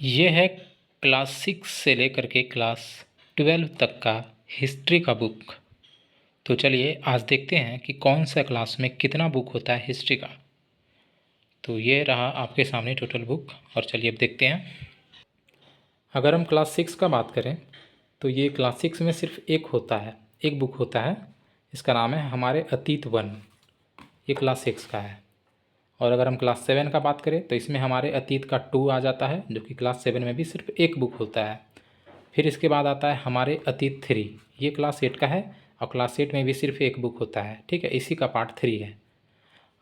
ये है क्लास 6 से लेकर के क्लास 12 तक का हिस्ट्री का बुक। तो चलिए आज देखते हैं कि कौन सा क्लास में कितना बुक होता है हिस्ट्री का। तो ये रहा आपके सामने टोटल बुक और चलिए अब देखते हैं। अगर हम क्लास 6 का बात करें तो ये क्लास 6 में सिर्फ एक बुक होता है। इसका नाम है हमारे अतीत वन। ये क्लास 6 का है। और अगर हम क्लास 7 का बात करें तो इसमें हमारे अतीत का 2 आ जाता है, जो कि क्लास 7 में भी सिर्फ एक बुक होता है। फिर इसके बाद आता है हमारे अतीत 3। ये क्लास 8 का है और क्लास 8 में भी सिर्फ एक बुक होता है। ठीक है, इसी का पार्ट 3 है।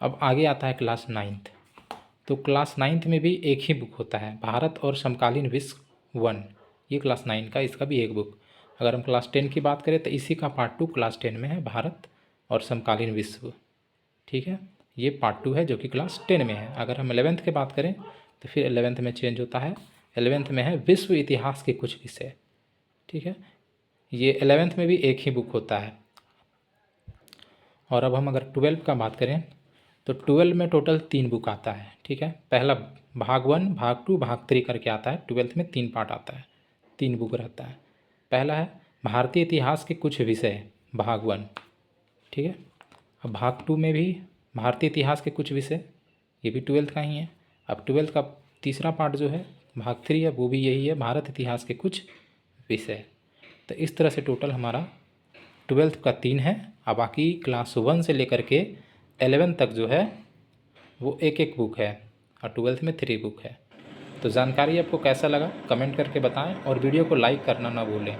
अब आगे आता है क्लास 9। तो क्लास 9 में भी एक ही बुक होता है, भारत और समकालीन विश्व 1। ये क्लास 9 का, इसका भी एक बुक। अगर हम क्लास 10 की बात करें तो इसी का पार्ट 2 क्लास 10 में है, भारत और समकालीन विश्व। ठीक है, ये पार्ट 2 है जो कि क्लास 10 में है। अगर हम 11th की बात करें तो फिर 11th में चेंज होता है। 11th में है विश्व इतिहास के कुछ विषय। ठीक है, ये 11th में भी एक ही बुक होता है। और अब हम अगर 12 का बात करें तो 12 में टोटल 3 बुक आता है। ठीक है, पहला भाग 1, भाग 2, भाग 3 करके आता है। 12th में 3 पार्ट आता है, 3 बुक रहता है। पहला है भारतीय इतिहास के कुछ विषय, भाग 1। ठीक है, अब भाग 2 में भी भारतीय इतिहास के कुछ विषय, ये भी 12th का ही है। अब 12th का तीसरा पार्ट जो है भाग 3 है, वो भी यही है, भारत इतिहास के कुछ विषय। तो इस तरह से टोटल हमारा 12th का 3 है। अब बाकी क्लास 1 से लेकर के 11 तक जो है वो एक एक बुक है और 12th में 3 बुक है। तो जानकारी आपको कैसा लगा कमेंट करके बताएं और वीडियो को लाइक करना ना भूलें।